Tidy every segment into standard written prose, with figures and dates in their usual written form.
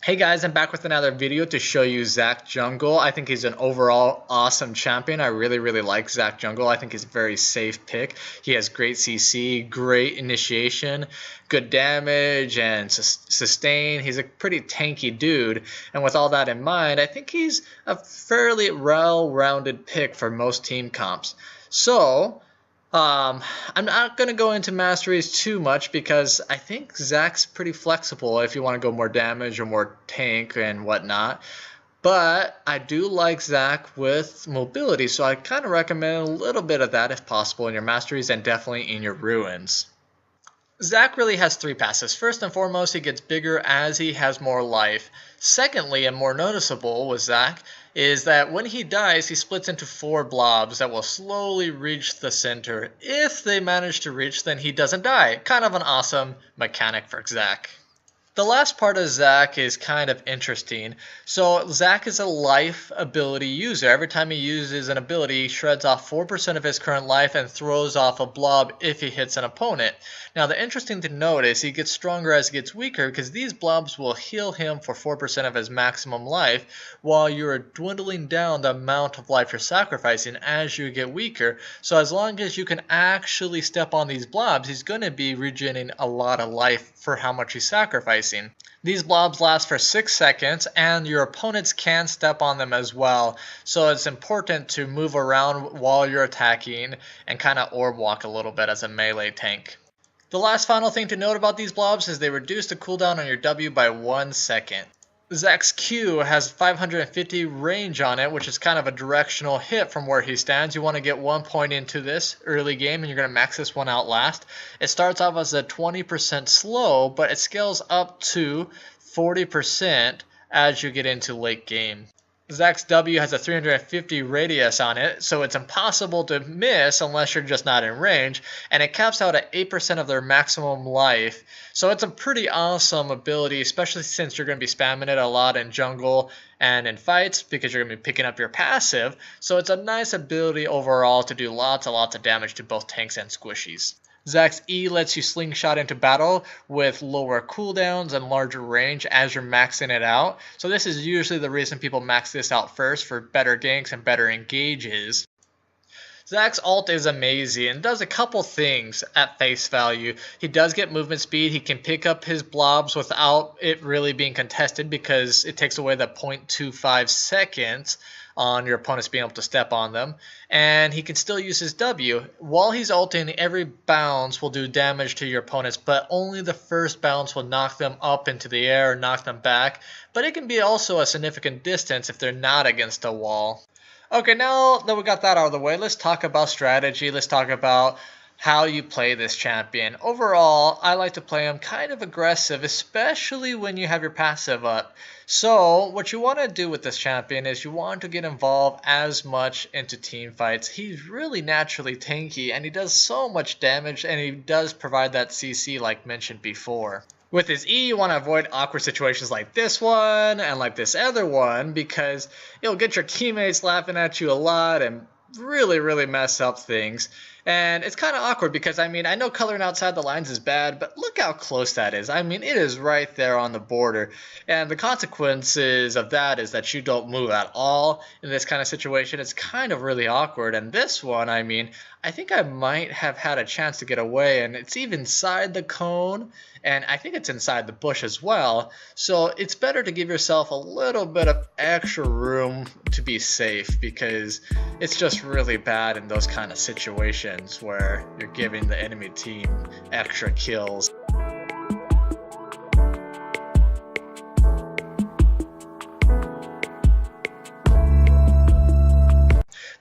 Hey guys, I'm back with another video to show you Zach Jungle. I think he's an overall awesome champion. I really like Zach Jungle. I think he's a very safe pick. He has great CC, great initiation, good damage, and sustain. He's a pretty tanky dude. And with all that in mind, I think he's a fairly well-rounded pick for most team comps. So, I'm not going to go into masteries too much because I think Zach's pretty flexible if you want to go more damage or more tank and whatnot. But I do like Zach with mobility, so I kind of recommend a little bit of that if possible in your masteries and definitely in your ruins. Zach really has three passives. First and foremost, he gets bigger as he has more life. Secondly, and more noticeable with Zach, is that when he dies, he splits into 4 blobs that will slowly reach the center. If they manage to reach, then he doesn't die. Kind of an awesome mechanic for Zach. The last part of Zach is kind of interesting. So Zach is a life ability user. Every time he uses an ability, he shreds off 4% of his current life and throws off a blob if he hits an opponent. Now the interesting thing to note is he gets stronger as he gets weaker because these blobs will heal him for 4% of his maximum life while you're dwindling down the amount of life you're sacrificing as you get weaker. So as long as you can actually step on these blobs, he's going to be regenerating a lot of life for how much he's sacrificing. These blobs last for 6 seconds and your opponents can step on them as well, so it's important to move around while you're attacking and kind of orb walk a little bit as a melee tank. The last final thing to note about these blobs is they reduce the cooldown on your W by 1 second. Zach's Q has 550 range on it, which is kind of a directional hit from where he stands. You want to get 1 point into this early game, and you're going to max this one out last. It starts off as a 20% slow, but it scales up to 40% as you get into late game. Zach's W has a 350 radius on it, so it's impossible to miss unless you're just not in range, and it caps out at 8% of their maximum life. So it's a pretty awesome ability, especially since you're going to be spamming it a lot in jungle and in fights because you're going to be picking up your passive. So it's a nice ability overall to do lots and lots of damage to both tanks and squishies. Zach's E lets you slingshot into battle with lower cooldowns and larger range as you're maxing it out. So this is usually the reason people max this out first, for better ganks and better engages. Zach's ult is amazing and does a couple things at face value. He does get movement speed. He can pick up his blobs without it really being contested because it takes away the 0.25 seconds on your opponents being able to step on them. And he can still use his W. While he's ulting, every bounce will do damage to your opponents, but only the first bounce will knock them up into the air or knock them back. But it can be also a significant distance if they're not against a wall. Okay, now that we got that out of the way, let's talk about strategy. Let's talk about how you play this champion. Overall, I like to play him kind of aggressive, especially when you have your passive up. So what you want to do with this champion is you want to get involved as much into team fights. He's really naturally tanky and he does so much damage, and he does provide that CC like mentioned before. With his E, you want to avoid awkward situations like this one and like this other one because it'll get your teammates laughing at you a lot and really mess up things. And it's kind of awkward because, I mean, I know coloring outside the lines is bad, but look how close that is. I mean, it is right there on the border. And the consequences of that is that you don't move at all in this kind of situation. It's kind of really awkward. And this one, I mean, I think I might have had a chance to get away, and it's even inside the cone, and I think it's inside the bush as well. So it's better to give yourself a little bit of extra room to be safe because it's just really bad in those kind of situations where you're giving the enemy team extra kills.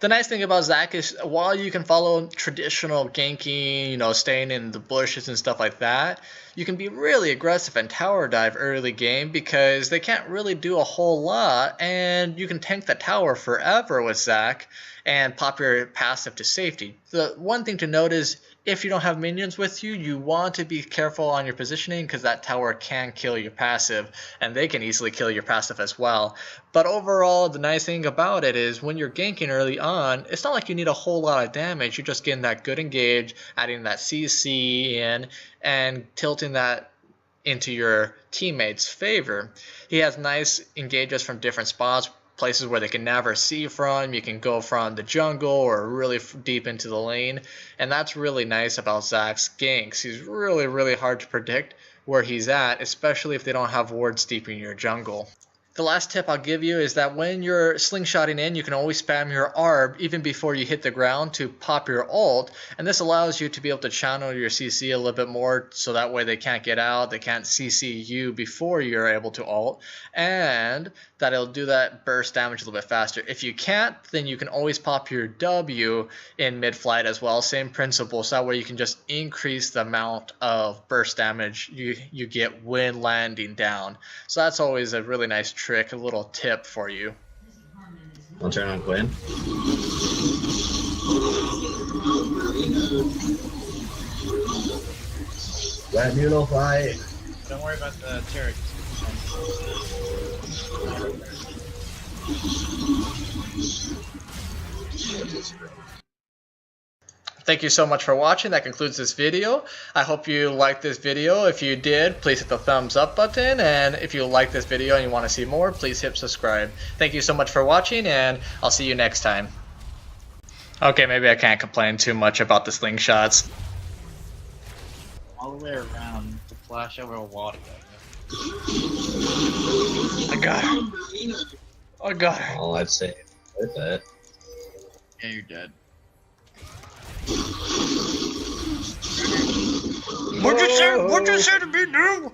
The nice thing about Zach is while you can follow traditional ganking, staying in the bushes and stuff like that, you can be really aggressive and tower dive early game because they can't really do a whole lot, and you can tank the tower forever with Zach and pop your passive to safety. The one thing to note is if you don't have minions with you, you want to be careful on your positioning because that tower can kill your passive, and they can easily kill your passive as well. But overall, the nice thing about it is when you're ganking early on, it's not like you need a whole lot of damage. You're just getting that good engage, adding that CC in, and tilting that into your teammates' favor. He has nice engages from different spots, places where they can never see from. You can go from the jungle or really deep into the lane, and that's really nice about Zach's ganks. He's really, really hard to predict where he's at, especially if they don't have wards deep in your jungle. The last tip I'll give you is that when you're slingshotting in, you can always spam your ARB even before you hit the ground to pop your ult, and this allows you to be able to channel your CC a little bit more, so that way they can't get out, they can't CC you before you're able to ult, and that it'll do that burst damage a little bit faster. If you can't, then you can always pop your W in mid-flight as well, same principle, so that way you can just increase the amount of burst damage you get when landing down. So that's always a really nice trick, a little tip for you. I'll turn on Quinn. Let Mulo fight. Don't worry about the turret. Thank you so much for watching. That concludes this video. I hope you liked this video. If you did, please hit the thumbs up button. And if you like this video and you want to see more, please hit subscribe. Thank you so much for watching, and I'll see you next time. Okay, maybe I can't complain too much about the slingshots. All the way around to flash over a water. I got her. I got her. Oh, I'd say worth it. Yeah, you're dead. What'd you say? What'd you say to me, dude?